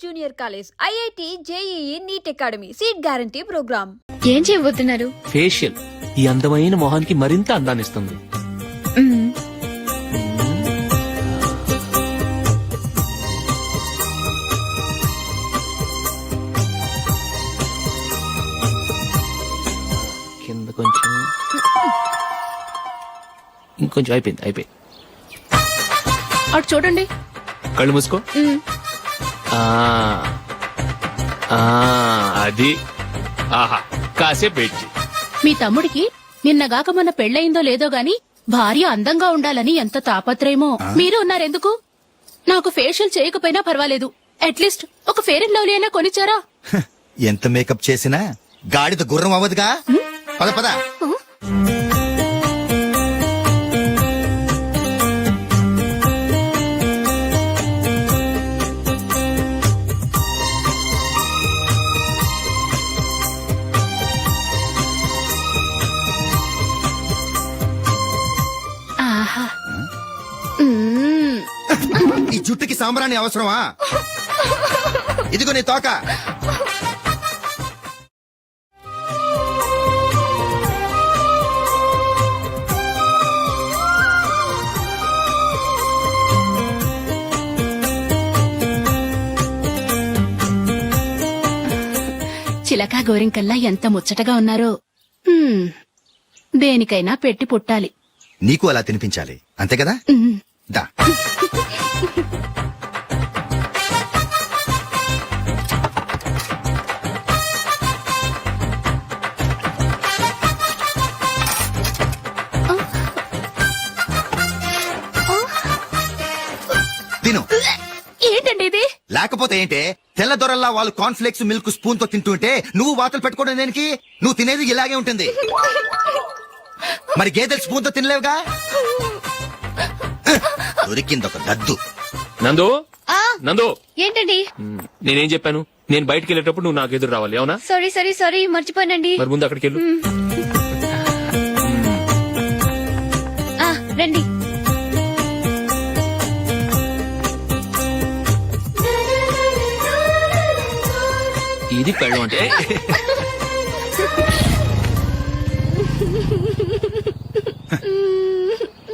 Junior college, IIT, JEE, NEET academy, seat guarantee programme. ఏం చేయబోతున్నారు? Facial. ఈ అందమైన మొహానికి మరింత అందాన్నిస్తుంది. కింద కొంచెం, ఇంకొంచెం. అయిపోయింది. అటు చూడండి. కళ్ళు మూసుకో. అది. ఆహా, కాసేపు వెయిట్. మీ తమ్ముడికి నిన్నగాక మొన్న పెళ్లయిందో లేదో గాని భార్య అందంగా ఉండాలని ఎంత తాపత్రయమో. మీరు ఉన్నారెందుకు? నాకు ఫేషియల్ చేయకపోయినా పర్వాలేదు, అట్లీస్ట్ ఒక ఫేర్ అండ్ లవ్లీ అయినా కొనిచ్చారా? ఎంత మేకప్ చేసినా గాడిద గుర్రం అవ్వదుగా. పద పద. ఈ జుట్టుకి సాంబ్రాణి అవసరమా? ఇదిగో నీ తోక. చిలకా గోరింకల్లా ఎంత ముచ్చటగా ఉన్నారో. దేనికైనా పెట్టి పుట్టాలి. నీకు అలా తినిపించాలి, అంతే కదా? దా. తిను. ఏంటండి ఇది? లేకపోతే ఏంటే, తెల్ల దొరల్లా వాళ్ళు కార్న్ఫ్లేక్స్ మిల్క్ స్పూన్ తో తింటుంటే నువ్వు వాతలు పెట్టుకోవడం దేనికి? నువ్వు తినేది ఇలాగే ఉంటుంది. మరి గేదెలు స్పూన్ తో తినలేవుగా. దొరికిందొక దద్దు. నందు, ఏంటండి? నేనేం చెప్పాను? నేను బయటికి వెళ్ళేటప్పుడు నువ్వు నాకు ఎదురు రావాలి, అవునా? సారీ మర్చిపోయానండి. మరి ముందు అక్కడికి వెళ్ళు. రండి. ఇది పెళ్ళం అంటే.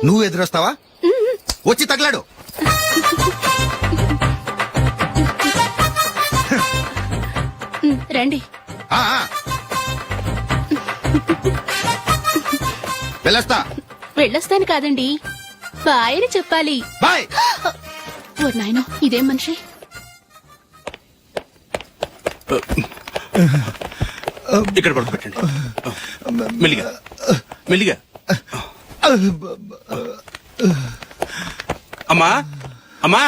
నువ్వు ఎదురొస్తావా? వచ్చి తగలాడు. రండి. వెళ్ళొస్తాను కాదండి, బాయ్ అని చెప్పాలి. బాయ్. ఓ నాయనో, ఇదేం మనిషి? ఇక్కడ పడుకోబెట్టండి. మెల్లిగా మెల్లిగా. అమ్మా అమ్మా.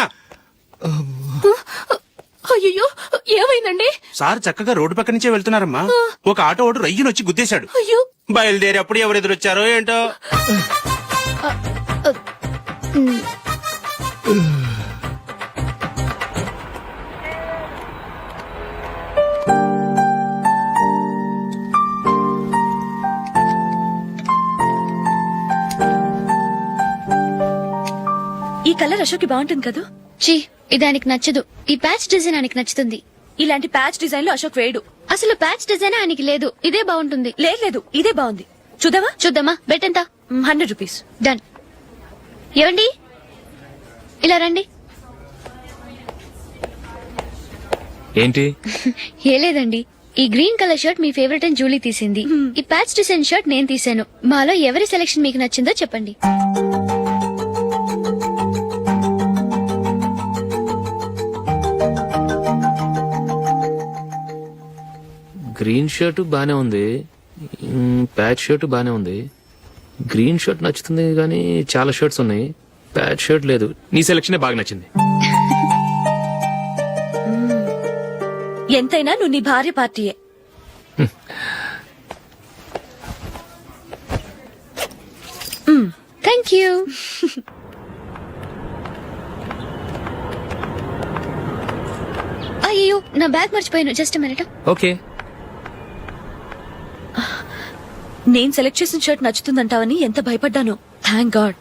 అయ్యో, ఏమైందండి? సార్ చక్కగా రోడ్డు పక్క నుంచే వెళ్తున్నారమ్మా. ఒక ఆటో ఓడు రయ్యను వచ్చి గుద్దేశాడు. అయ్యో. బయలుదేరి అప్పుడు ఎవరు ఎదురొచ్చారో ఏంటో. ఈ కలర్ అశోక్ బాగుంటుంది కదా? చీ, ఇదానికి నచ్చదు. ఈ ప్యాచ్ డిజైన్ ఆయనకి నచ్చుతుంది. ఇలాంటి ప్యాచ్ డిజైన్ లో అశోక్ వేడు. అసలు ప్యాచ్ డిజైన్ ఆయనకి లేదు, ఇదే బాగుంటుంది. లేదు, ఇదే బాగుంది. చూద్దామా? బెట్ ఎంత? 100 రూపీస్. డన్. ఏవండి, ఇలా రండి. ఏంటి? ఏ లేదండి, ఈ గ్రీన్ కలర్ షర్ట్ మీ ఫేవరెట్ అని జూలీ తీసింది. ఈ ప్యాచ్ డిజైన్ షర్ట్ నేను తీసాను. మాలో ఎవరి సెలెక్షన్ మీకు నచ్చిందో చెప్పండి. గ్రీన్ షర్ట్ బానే ఉంది, ప్యాచ్ షర్ట్ బానే ఉంది. గ్రీన్ షర్ట్ నచ్చుతుంది కానీ చాలా షర్ట్స్ ఉన్నాయి, ప్యాచ్ షర్ట్ లేదు. నీ సెలెక్షన్ బాగా నచ్చింది. ఎంతైనా నువ్వు నీ భార్య పార్టీయే. Thank you. అయ్యో, నా బ్యాగ్ మర్చిపోయాను. Just minute. ఓకే. నేను సెలెక్ట్ చేసిన షర్ట్ నచ్చుతుందంటావని ఎంత భయపడ్డాను. థ్యాంక్ గాడ్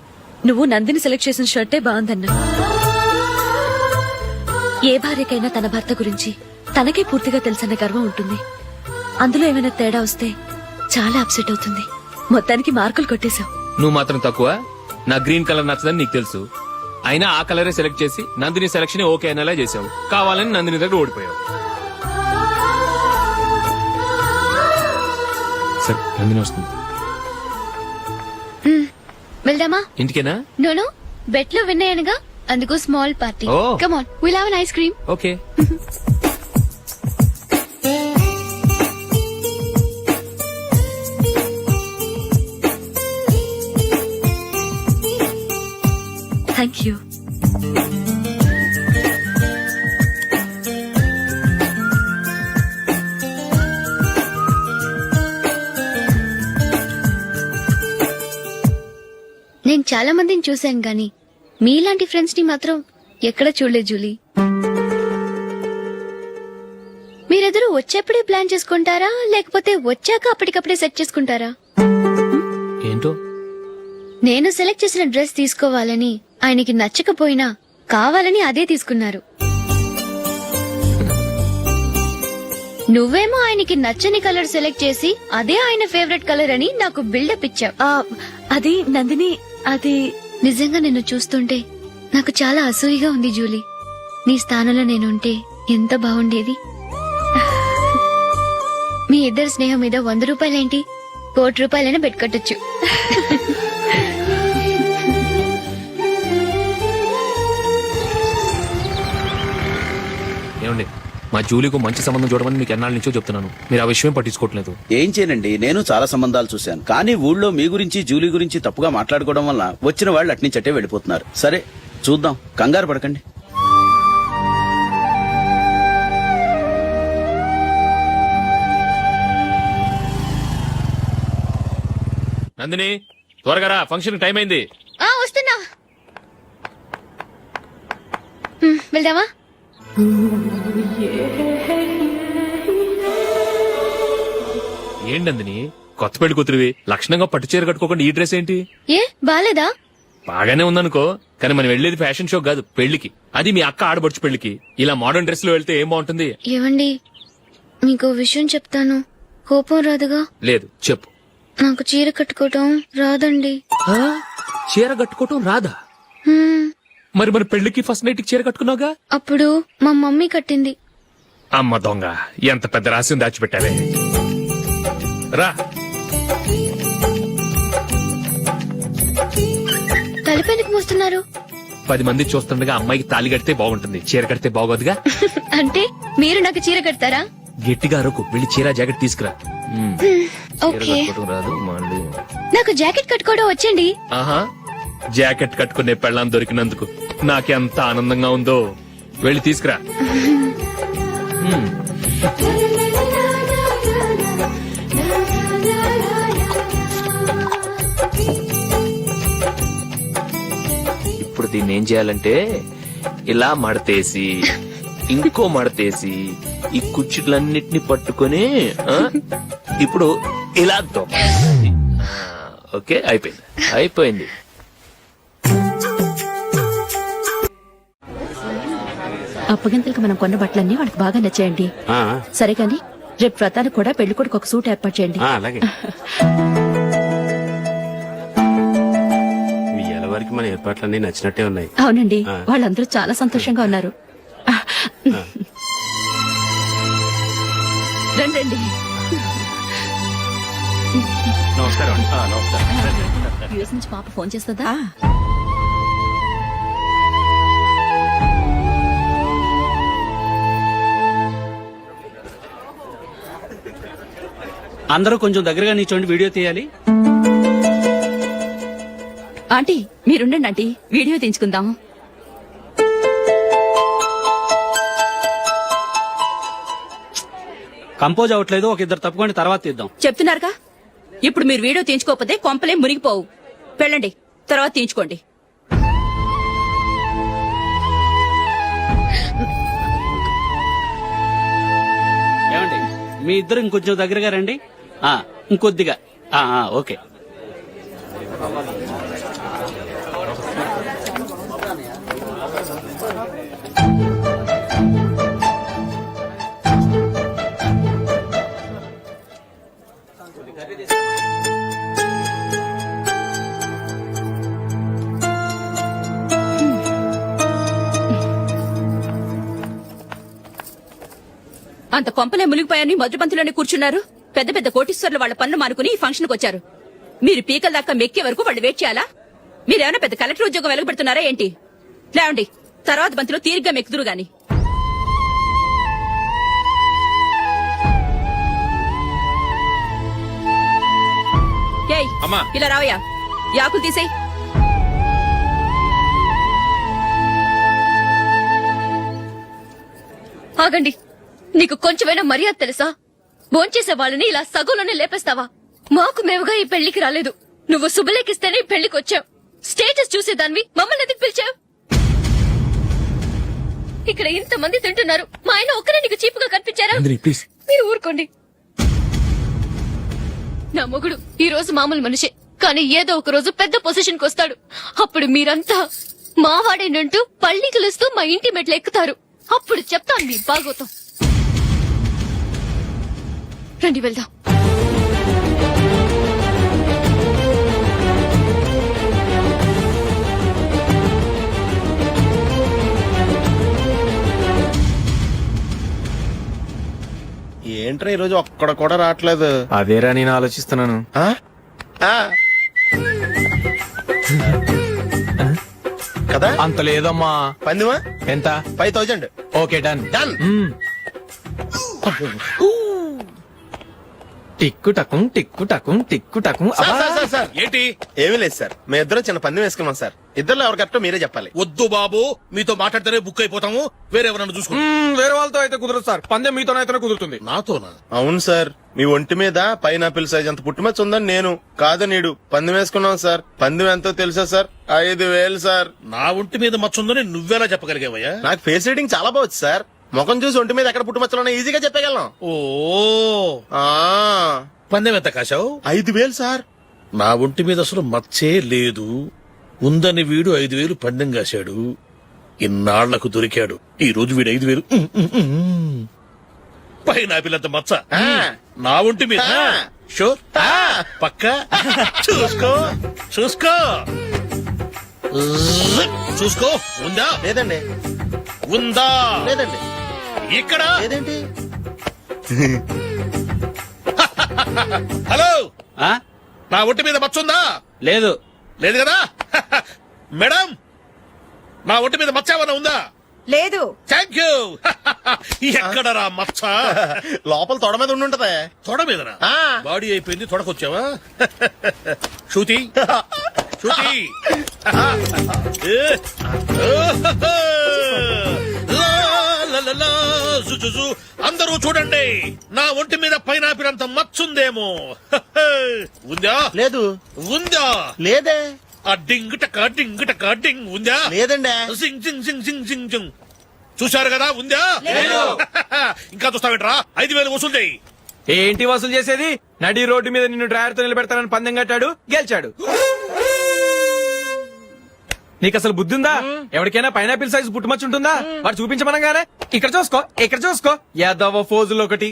నువ్వు నందిని సెలెక్ట్ చేసిన షర్టే బాగుందన్నా. ఏ భార్యకైనా తన భర్త గురించి తనకే పూర్తిగా తెలుసన్న గర్వం ఉంటుంది. అందులో ఏమైనా తేడా వస్తే చాలా అప్సెట్ అవుతుంది. మొత్తానికి మార్కులు కొట్టేశావు. నువ్వు మాత్రం తక్కువ. నా గ్రీన్ కలర్ నచ్చదని నీకు తెలుసు. అయినా ఆ కలరే సెలెక్ట్ చేసి నందిని సెలక్షన్ ఓకే అనేలా చేసావు. కావాలని నందిని దగ్గర ఓడిపోయావు. సరే నందిని వస్తుంది. వెళ్దామా? ఇంటికేనా? నోను బెట్ లో విన్నాయనగా, అందుకు small party. Oh. Come on, will have an ice cream. Okay. Thank you. నేను చాలా మందిని చూశాను గాని మీలాంటి ఫ్రెండ్స్ ని మాత్రం ఎక్కడ చూడలేదు జూలీ. మీరెదరూ వచ్చేప్పుడే ప్లాన్ చేసుకుంటారా, లేకపోతే వచ్చాక అప్పటికప్పుడే సెట్ చేసుకుంటారా? ఏంటో నేను సెలెక్ట్ చేసిన డ్రెస్ తీసుకోవాలని ఆయనకి నచ్చకపోయినా కావాలని అదే తీసుకున్నారు. నువ్వేమో ఆయనకి నచ్చని కలర్ సెలెక్ట్ చేసి అదే ఆయన ఫేవరెట్ కలర్ అని నాకు బిల్డప్ ఇచ్చావు. అది నందిని, అది నిజంగా నిన్ను చూస్తుంటే నాకు చాలా అసూయగా ఉంది జూలీ. నీ స్థానంలో నేనుంటే ఎంత బాగుండేది. మీ ఇద్దరు స్నేహం మీద 100 రూపాయలేంటి, 1 కోటి రూపాయలైనా పెట్టుకట్టొచ్చు. ఏమండి, మా జూలీకు మంచి సంబంధం చూడమని మీకు ఎన్నాళ్ళ నుంచో చెప్తున్నాను. మీరు ఆ విషయం పట్టించుకోవట్లేదు. ఏం చేయనండి, నేను చాలా సంబంధాలు చూశాను. కానీ ఊళ్ళో మీ గురించి జూలీ గురించి తప్పుగా మాట్లాడుకోవడం వల్ల వచ్చిన వాళ్ళు అట్నుంచటే వెళ్ళిపోతున్నారు. సరే చూద్దాం, కంగారు పడకండి. నందిని త్వరగా రా, ఫంక్షన్ టైం అయింది. వస్తున్నా. వెళ్దామా? ఏంటి నందిని, కొత్త పెళ్లి కూతురివి లక్షణంగా పట్టు చీర కట్టుకోకుండా ఈ డ్రెస్ ఏంటి? ఏ బాలేదా? బాగానే ఉందనుకో, కానీ మనం వెళ్లేది ఫ్యాషన్ షో కాదు, పెళ్లికి. అది మీ అక్క ఆడబడుచు పెళ్లికి. ఇలా మోడర్న్ డ్రెస్ లో వెళ్తే ఏం బాగుంటుంది? ఏవండి, మీకు విషయం చెప్తాను, కోపం రాదుగా? లేదు, చెప్పు. నాకు చీర కట్టుకోవటం రాదండి. చీర కట్టుకోవటం రాదా? హ్మ్, మరి మన పెళ్లికి ఫస్ట్ నైట్ కి చీర కట్టుకున్నావుగా? అప్పుడు మా మమ్మీ కట్టింది. అమ్మ దొంగ, ఎంత పెద్ద రహస్యం దాచిపెట్టావే. రా. తలపెందుకు మోస్తున్నారు? 10 మంది చూస్తుండగా అమ్మాయికి తాళి కడితే బాగుంటుంది, చీర కడితే బాగోదుగా. అంటే మీరు నాకు చీర కడతారా? గట్టిగా అరకు, వెళ్ళి చీర జాకెట్ తీసుకురా. చీర ఓకే. కట్టుకోవటం రాదు మళ్ళీ. నాకు జాకెట్ కట్టుకోవడం వచ్చండి. ఆహా, జాకెట్ కట్టుకునే పెళ్ళాం దొరికినందుకు నాకెంత ఆనందంగా ఉందో. వెళ్ళి తీసుకురా. ఇప్పుడు దీన్ని ఏం చేయాలంటే ఇలా మడతేసి ఇంకో మడతేసి ఈ కుర్చీలన్నిటిని పట్టుకొని ఇప్పుడు ఇలా దొక్కాలి. ఓకే, అయిపోయింది అయిపోయింది. అప్పగింతలకు మనం కొన్న బట్టలన్నీ వాళ్ళకి బాగా నచ్చాయండి. సరే కానీ రేపు వ్రతానికి కూడా పెళ్లి కొడుకు ఒక సూట్ ఏర్పాటు చేయండి. అలాగే. మీ ఎలవరికి మన ఏర్పాట్లన్నీ నచ్చినట్టే ఉన్నాయి. అవునండి, వాళ్ళందరూ చాలా సంతోషంగా ఉన్నారు. రండి. నమస్కారం. నమస్కారం. యూఎస్ నుంచి పాప ఫోన్ చేస్తుందా? అందరూ కొంచెం దగ్గరగా నిల్చోండి, వీడియో తీయాలి. ఆంటీ మీరుండండి ఆంటీ, వీడియో తీయించుకుందాం. కంపోజ్ అవ్వట్లేదు, ఒక ఇద్దరు తప్పుకోండి, తర్వాత తీద్దాం. చెప్తున్నారుగా, ఇప్పుడు మీరు వీడియో తీయించుకోకపోతే కొంపలే మునిగిపోవు. వెళ్ళండి, తర్వాత తీయించుకోండి. ఏమండి, మీ ఇద్దరు ఇంకొంచెం దగ్గరగా రండి. ఇంకొద్దిగా. ఓకే. అంత కొంపలే మునిగిపోయాని మొదటి పంతిలోనే కూర్చున్నారు. పెద్ద పెద్ద కోటీశ్వర్లు వాళ్ళ పనులు మానుకుని ఈ ఫంక్షన్ కు వచ్చారు. మీరు పీకల దాకా మెక్కే వరకు వాళ్ళు వెయిట్ చేయాలా? మీరేమైనా పెద్ద కలెక్టర్ ఉద్యోగం వెలుగుపెడుతున్నారా ఏంటి? లేవండి, తర్వాత బంతిలో తీరిగ్గా మెక్కుదురు గాని. ఏయ్, అమ్మా. ఇలా రావయ్యా, యాకులు తీసేయ్. ఆగండి, నీకు కొంచెమైనా మర్యాద తెలుసా? భోంచేసే వాళ్ళని ఇలా సగంలోనే లేపేస్తావా? మాకు మేముగా ఈ పెళ్లికి రాలేదు. నువ్వు శుభలేఖిస్తేనే ఈ పెళ్లికి వచ్చావు. స్టేటస్ చూసేదానివి మమ్మల్ని ఎందుకు పిలిచావు? ఇక్కడ ఇంతమంది తింటున్నారు, మా ఆయన ఒక్కరే నీకు చీపుగా కనిపించారా? మీరు ఊరుకోండి. నా మొగుడు ఈ రోజు మామూలు మనిషే, కానీ ఏదో ఒక రోజు పెద్ద పొజిషన్ కు వస్తాడు. అప్పుడు మీరంతా మావాడేనంటూ పళ్ళి కలుస్తూ మా ఇంటి మెట్లు ఎక్కుతారు. అప్పుడు చెప్తాను మీ బాగోతాం. రండి వెళ్దాం. ఏంట్రా ఈ రోజు ఒక్కడ కూడా రావట్లేదు. అదేరా నేను ఆలోచిస్తున్నాను. ఆ? ఆ. కదా అంత లేదమ్మా. పందిమా ఎంత? 5000. Okay done. డన్. టిక్కు టకుం టిక్కు టకుం టిక్కు టకుం. Sir, sir, sir, sir. ఏంటి? ఏమీ లేదు సార్, మేము ఇద్దరం చిన్న పందెం వేసుకున్నాం సార్. ఇద్దరు ఎవరు కరెక్టో మీరే చెప్పాలి. వద్దు బాబు, మీతో మాట్లాడితేనే బుక్ అయిపోతాము. వేరే ఎవరన్నా చూసుకో. వేరే వాళ్ళతో అయితే కుదరదు సార్, పందెం మీతోనైతేనే కుదురుతుంది. నాతోనా? అవును సార్, మీ ఒంటి మీద పైనాపిల్ సైజ్ అంత పుట్టుమచ్చ ఉందని నేను కాదు నీడు పందెం వేసుకున్నాం సార్. పందెం ఎంతో తెలుసా సార్? 5000 సార్. నా ఒంటి మీద మచ్చుందని నువ్వెలా చెప్పగలిగావయ్యా? నాకు ఫేస్ రీడింగ్ చాలా బాగుంది సార్. ముఖం చూసి ఒంటి మీద ఎక్కడ పుట్టుమచ్చలో ఈజీగా చెప్పగలను. ఓ, ఆ, పందెం ఎంత కాశావు? 5000 సార్. నా ఒంటి మీద అసలు మచ్చే లేదు. ఉందని వీడు 5000 పందెం కాశాడు. ఇన్నాళ్లకు దొరికాడు. ఈ రోజు వీడు 5000 పైన పిల్లంత మచ్చ నా ఒంటి మీద. ఆ. షూర్? పక్క చూసుకో, చూసుకో, చూసుకో. ఉందా? లేదండి. ఉందా? లేదండి. ఇక్కడ లేదేంటి? హలో, ఆ? నా ఒంటి మీద మచ్చ ఉందా? లేదు. లేదు కదా? మేడం, నా ఒంటి మీద మచ్చ ఏమైనా ఉందా? లేదు. Thank you. ఎక్కడరా మచ్చ? లోపల తొడ మీద ఉండుంటదే. తొడ మీదనా? ఆ. బాడీ అయిపోయింది, తొడకొచ్చావా? శృతి, శృతి. ఏ. లా, లా, లా, లా, జు, జు, జు. అందరూ చూడండి, నా ఒంటి మీద పైనాపిల్ అంత మచ్చుందేమో. ఉందా? లేదు. ఉందా? లేదే. ఆ డింగ్ టక డింగ్ టక డింగ్ ఉందా? లేదండి. సింగ్ సింగ్ సింగ్ సింగ్ సింగ్ సింగ్. చూశారు కదా? ఉందా? ఇంకా చూస్తావేంట్రా? 5000 వసూలు చేయి. ఏంటి వసూలు చేసేది? నడి రోడ్డు మీద నిన్ను డ్రైవర్ తో నిలబెడతానని పందెం కట్టాడు, గెలిచాడు. నీకు అసలు బుద్ధి ఉందా? ఎవరికైనా పైనాపిల్ సైజ్ పుట్టుమచ్చు ఉంటుందా? వాడు చూపించమనగానే ఇక్కడ చూసుకో, ఇక్కడ చూసుకో, యాదవ ఫోజులు ఒకటి.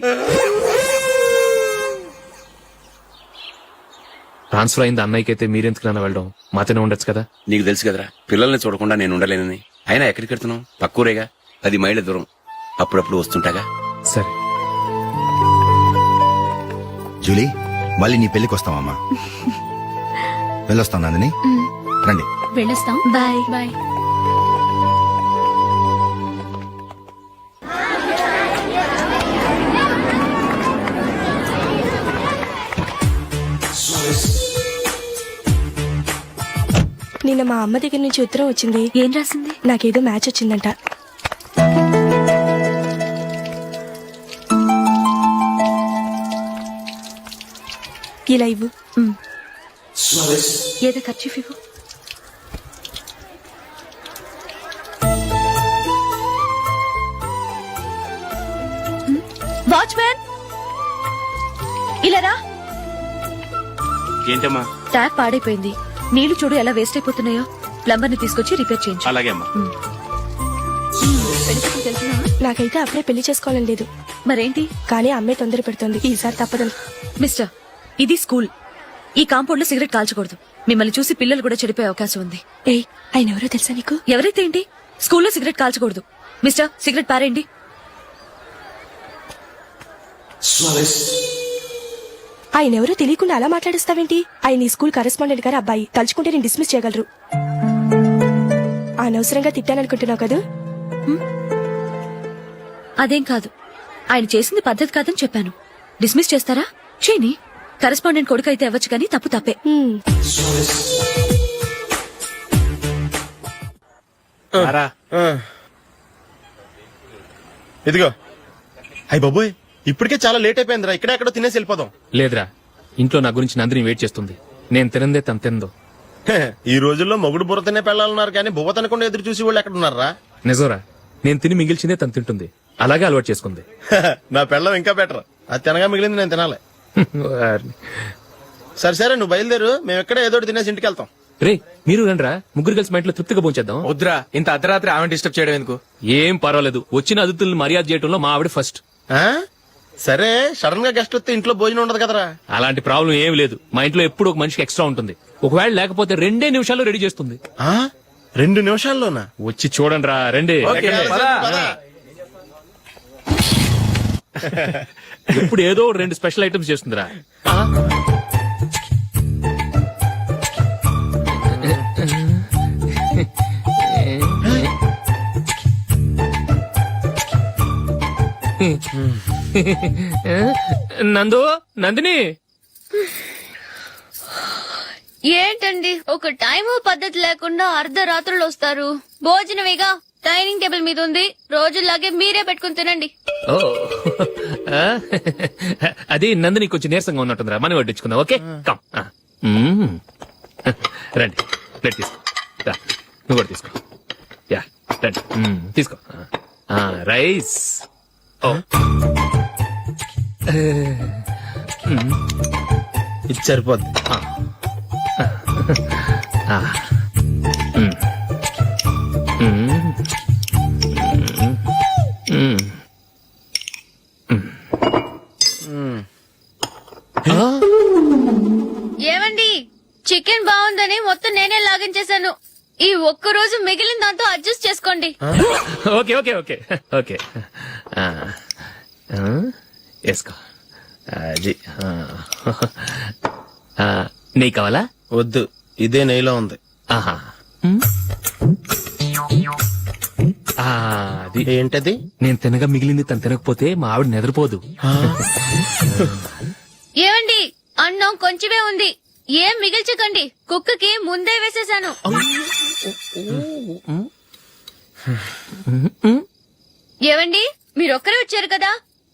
ట్రాన్స్ఫర్ అయింది అన్నయ్యకి అయితే మీరెందుకు నాన్న వెళ్ళడం? మాతోనే ఉండొచ్చు కదా. నీకు తెలుసు కదరా, పిల్లల్ని చూడకుండా నేను ఉండలేనని. అయినా ఎక్కడికి వెళ్తున్నావు? పక్కూరేగా, 10 మైళ్ళ దూరం. అప్పుడప్పుడు వస్తుంటాగా. సరే. జూలీ, మళ్ళీ నీ పెళ్లికి వస్తామమ్మా. వెళ్ళొస్తాం నందిని. రండి. వెళ్ళొస్తాం. బాయ్. బాయ్. నిన్న మా అమ్మ దగ్గర నుంచి ఉత్తరం వచ్చింది. ఏం రాసింది? నాకేదో మ్యాచ్ వచ్చిందంట. ఇలా ఇవ్వు. ఏదో ఖర్చు ఇవ్వు. వాచ్మ్యాన్, ఇలా రా. ఏంటమ్మా? ట్యాప్ పాడైపోయింది. నీళ్లు చూడు ఎలా వేస్ట్ అయిపోతున్నాయో. ప్లంబర్ ని తీసుకొచ్చి రిపేర్ చేయించు. అలాగే అమ్మా. నాకైతే అప్పుడే పెళ్లి చేసుకోవాలని లేదు, మరేంటి? కానీ అమ్మే తొందర పెడుతోంది. ఈసారి తప్పదని. మిస్టర్, ఇది స్కూల్. ఈ కాంపౌండ్ లో సిగరెట్ కాల్చకూడదు. మిమ్మల్ని చూసి పిల్లలు కూడా చెడిపోయే అవకాశం ఉంది. ఏయ్, ఆయన ఎవరో తెలుసా నీకు? ఎవరైతే ఏంటి? స్కూల్లో సిగరెట్ కాల్చకూడదు. మిస్టర్, సిగరెట్ పారేయండి. ఆయన ఎవరో తెలియకుండా అలా మాట్లాడిస్తావేంటి? ఆయన ఈ స్కూల్ కరెస్పాండెంట్ గారు అబ్బాయి. తలుచుకుంటే నేను డిస్మిస్ చేయగలరు. అనవసరంగా తిట్టాననుకుంటున్నావు కదా? అదేం కాదు, ఆయన చేసింది పద్ధతి కాదని చెప్పాను. డిస్మిస్ చేస్తారా? చేయని. కరెస్పాండెంట్ కొడుకు అయితే అవ్వచ్చు కానీ తప్పు తప్పే. హ్మ్. ఇదిగో అయ్యి బాబోయ్, ఇప్పటికే చాలా లేట్ అయిపోయిందిరా. ఇక్కడెక్కడో తినేసి వెళ్ళిపోదాం. లేదురా, ఇంట్లో నా గురించి నందిని వెయిట్ చేస్తుంది. నేను తినందే తను తిందో. హే, ఈ రోజుల్లో మొగుడు బుర్ర తినే పెళ్ళాలన్నారు కానీ బువ్వ తినకుండా ఎదురు చూసి వాళ్ళు ఎక్కడ ఉన్నారా? నిజంరా, నేను తిని మిగిల్చిందే తను తింటుంది. అలాగే అలవాటు చేసుకుంది. నా పెళ్ళం ఇంకా బెటర్. అది తినగా మిగిలింది నేను తినాలి. సరే సరే, నువ్వు బయలుదేరు. మేము ఎక్కడ ఏదో ఒకటి తినేసి ఇంటికి వెళ్తాం. రే, మీరు రండిరా, ముగ్గురు కలిసి మా ఇంట్లో తృప్తిగా పోంచేద్దాం. వద్దురా, ఇంత అర్ధరాత్రి ఆమె డిస్టర్బ్ చేయడం ఎందుకు? ఏం పర్వాలేదు, వచ్చిన అతిథులను మర్యాద చేయడంలో మా ఆవిడ ఫస్ట్. ఆ? సరే, సడన్ గా గెస్ట్ వస్తే ఇంట్లో భోజనం ఉండదు కదరా. అలాంటి ప్రాబ్లం ఏం లేదు. మా ఇంట్లో ఎప్పుడు ఒక మనిషికి ఎక్స్ట్రా ఉంటుంది. ఒకవేళ లేకపోతే 2 నిమిషాల్లో రెడీ చేస్తుంది. ఆ? 2 నిమిషాల్లోనా? వచ్చి చూడండి రా, రండి. ఓకే, పద. ఎప్పుడు ఏదో 2 స్పెషల్ ఐటమ్స్ చేస్తుందిరా. నందు, నందిని, ఏంటండి ఒక టైము పద్ధతి లేకుండా అర్ధరాత్రులు వస్తారు? భోజనమేగా డైనింగ్ టేబుల్ మీద ఉంది. రోజుల్లాగే మీరే పెట్టుకుని తినండి. ఓ, అది నందిని కొంచెం నీరసంగా ఉన్నట్టుందిరా. మనం వడ్డించుకుందాం. Okay, come. రండి, ప్లేట్ తీసుకో. రా, నువ్వు కూడా తీసుకో. యా, రండి. తీసుకో. రైస్. ఓ, ఇది సరిపోద్ది. ఏమండి, చికెన్ బాగుందని మొత్తం నేనే లాగించేశాను. ఈ ఒక్క రోజు మిగిలిన దాంతో అడ్జస్ట్ చేసుకోండి. Okay okay okay okay. వేసుకో. అది నెయ్యి కావాలా? వద్దు, ఇదే నెయ్యిలో ఉంది. ఆహా. అది ఏంటది? నేను తినగా మిగిలింది తను తినకపోతే మా ఆవిడ నిద్రపోదు. ఏమండి, అన్నం కొంచెమే ఉంది. ఏం మిగిల్చకండి, కుక్కకి ముందే వేసేశాను. ఏవండి, మీరొక్కరే వచ్చారు కదా,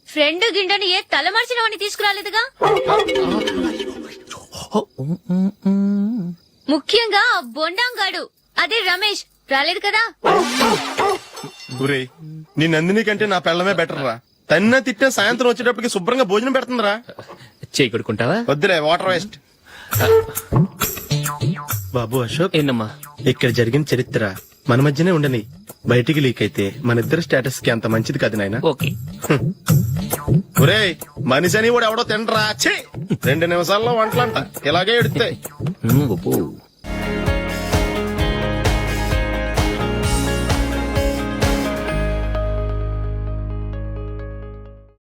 ఫ్రెండ్ గిండెని ఏ తలమార్చిన వాడిని తీసుకురాలేదుగా? ముఖ్యంగా ఆ బొండాంగాడు, అదే రమేష్, రాలేదు కదా? ఒరేయ్, నీ నందిని కంటే నా పెళ్ళమే బెటర్ రా. తన్న తిట్టిన సాయంత్రం వచ్చేటప్పటికి శుభ్రంగా భోజనం పెడుతుందిరా. చేయి కొడుకుంటావా? వద్దులే, వాటర్ వేస్ట్. బాబు అశోక్, ఏంటమ్మా? ఇక్కడ జరిగిన చరిత్ర మన మధ్యనే ఉండని. బయటికి లీక్ అయితే మన ఇద్దరు స్టేటస్ కి అంత మంచిది కాదు నాయన. ఓకే. ఒరేయ్, మనిషి అని కూడా ఎవడో తినరా. 2 నిమిషాల్లో వంటలంట ఇలాగే ఎడుతాయి. అబ్బో.